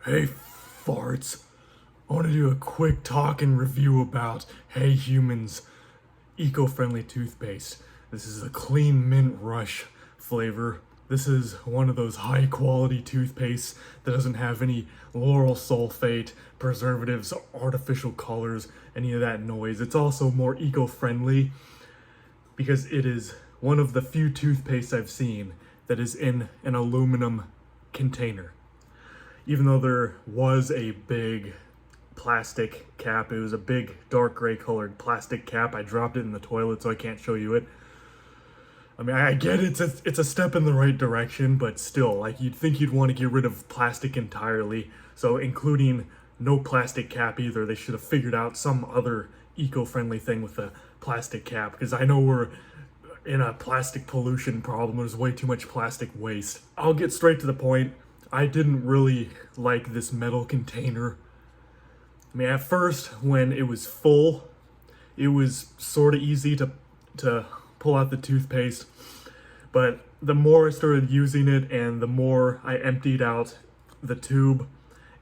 Hey, farts. I want to do a quick talk and review about Hey Humans eco-friendly toothpaste. This is a clean mint rush flavor. This is one of those high quality toothpastes that doesn't have any lauryl sulfate, preservatives, artificial colors, any of that noise. It's also more eco-friendly because it is one of the few toothpastes I've seen that is in an aluminum container. Even though there was a big plastic cap, it was a big dark gray colored plastic cap. I dropped it in the toilet, so I can't show you it. I mean, I get it's a step in the right direction, but still, like, you'd think you'd want to get rid of plastic entirely. So including no plastic cap either. They should have figured out some other eco-friendly thing with a plastic cap, because I know we're in a plastic pollution problem. There's way too much plastic waste. I'll get straight to the point. I didn't really like this metal container. I mean, at first, when it was full, it was sort of easy to pull out the toothpaste. But the more I started using it and the more I emptied out the tube,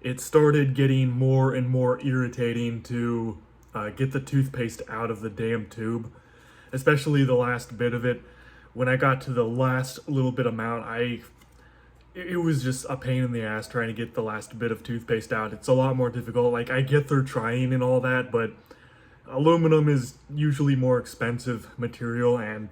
it started getting more and more irritating to get the toothpaste out of the damn tube, especially the last bit of it. When I got to the last little bit amount, it was just a pain in the ass trying to get the last bit of toothpaste out. It's a lot more difficult. Like, I get they're trying and all that, but aluminum is usually more expensive material, and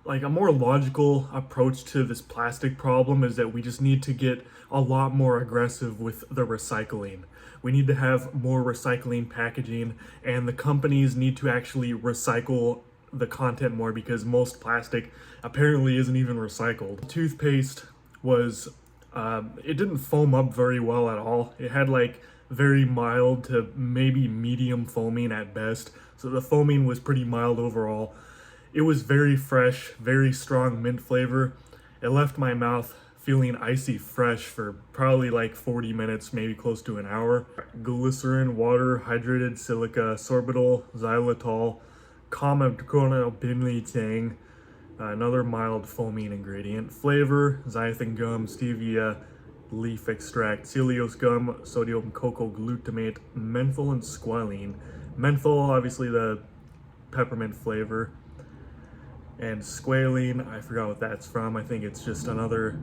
like a more logical approach to this plastic problem is that we just need to get a lot more aggressive with the recycling. We need to have more recycling packaging, and the companies need to actually recycle the content more, because most plastic apparently isn't even recycled. Toothpaste was it didn't foam up very well at all. It had like very mild to maybe medium foaming at best, so the foaming was pretty mild overall. It was very fresh, very strong mint flavor. It left my mouth feeling icy fresh for probably like 40 minutes, maybe close to an hour. Glycerin, water, hydrated silica, sorbitol, xylitol, tang, another mild foaming ingredient. Flavor, xanthan gum, stevia, leaf extract, cellulose gum, sodium cocoa glutamate, menthol, and squalene. Menthol, obviously the peppermint flavor. And squalene, I forgot what that's from. I think it's just another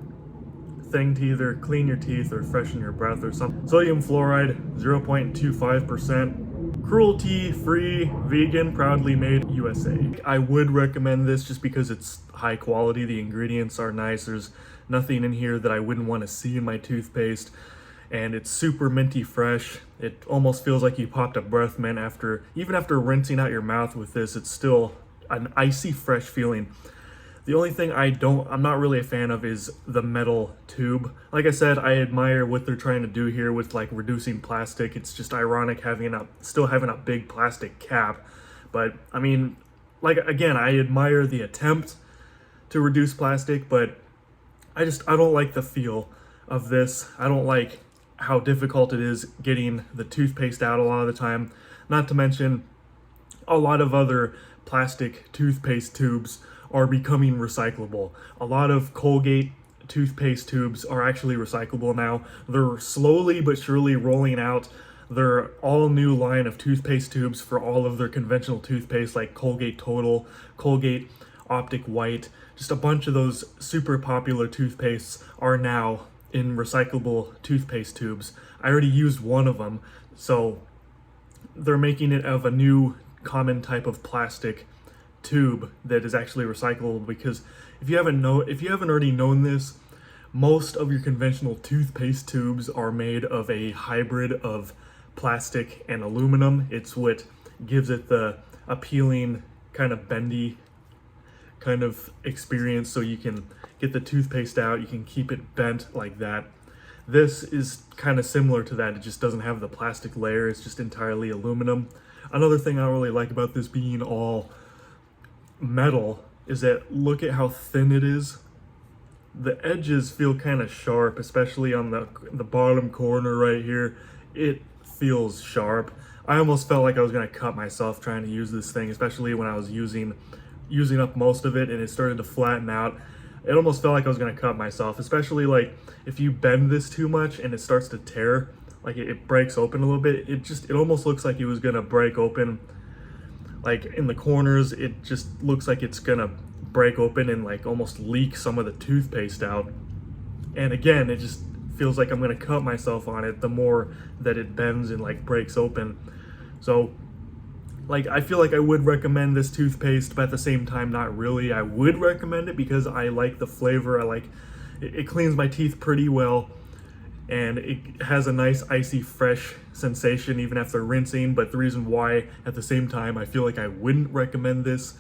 thing to either clean your teeth or freshen your breath or something. Sodium fluoride, 0.25%. Cruelty-free, vegan, proudly made USA. I would recommend this just because it's high quality. The ingredients are nice. There's nothing in here that I wouldn't want to see in my toothpaste. And it's super minty fresh. It almost feels like you popped a breath mint even after rinsing out your mouth with this. It's still an icy fresh feeling. The only thing I'm not really a fan of is the metal tube. Like I said, I admire what they're trying to do here with like reducing plastic. It's just ironic still having a big plastic cap. But I mean, like, again, I admire the attempt to reduce plastic, but I don't like the feel of this. I don't like how difficult it is getting the toothpaste out a lot of the time. Not to mention, a lot of other plastic toothpaste tubes are becoming recyclable. A lot of Colgate toothpaste tubes are actually recyclable now. They're slowly but surely rolling out their all new line of toothpaste tubes for all of their conventional toothpaste, like Colgate Total, Colgate Optic White. Just a bunch of those super popular toothpastes are now in recyclable toothpaste tubes. I already used one of them, so they're making it of a new common type of plastic tube that is actually recyclable. Because if you haven't already known this, most of your conventional toothpaste tubes are made of a hybrid of plastic and aluminum. It's what gives it the appealing kind of bendy kind of experience, so you can get the toothpaste out, you can keep it bent like that. This is kind of similar to that. It just doesn't have the plastic layer. It's just entirely aluminum. Another thing I don't really like about this being all metal is that look at how thin it is. The edges feel kind of sharp, especially on the bottom corner right here. It feels sharp. I almost felt like I was going to cut myself trying to use this thing, especially when I was using up most of it and it started to flatten out. It almost felt like I was going to cut myself, especially like if you bend this too much and it starts to tear. like it breaks open a little bit. It almost looks like it was gonna break open, like in the corners. It just looks like it's gonna break open and like almost leak some of the toothpaste out. And again, it just feels like I'm gonna cut myself on it the more that it bends and like breaks open. So like, I feel like I would recommend this toothpaste, but at the same time, not really. I would recommend it because I like the flavor. I like it cleans my teeth pretty well, and it has a nice icy fresh sensation even after rinsing. But the reason why at the same time I feel like I wouldn't recommend this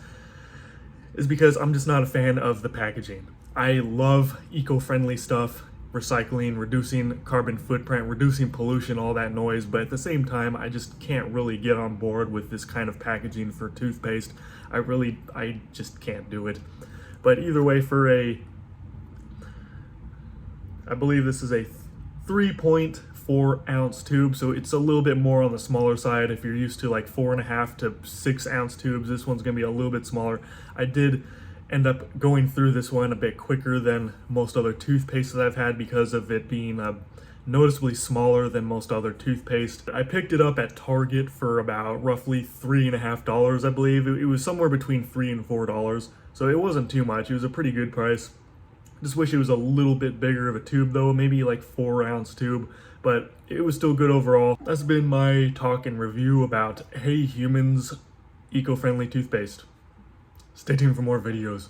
is because I'm just not a fan of the packaging. I love eco-friendly stuff, recycling, reducing carbon footprint, reducing pollution, all that noise, but at the same time, I just can't really get on board with this kind of packaging for toothpaste. I just can't do it. But either way, I believe this is a 3.4 ounce tube, so it's a little bit more on the smaller side. If you're used to like 4.5 to 6 ounce tubes, this one's gonna be a little bit smaller. I did end up going through this one a bit quicker than most other toothpaste that I've had because of it being noticeably smaller than most other toothpaste. I picked it up at Target for about roughly $3.50, I believe. It was somewhere between $3 and $4, so it wasn't too much. It was a pretty good price. Just wish it was a little bit bigger of a tube though, maybe like 4 ounce tube, but it was still good overall. That's been my talk and review about Hey Humans eco-friendly toothpaste. Stay tuned for more videos.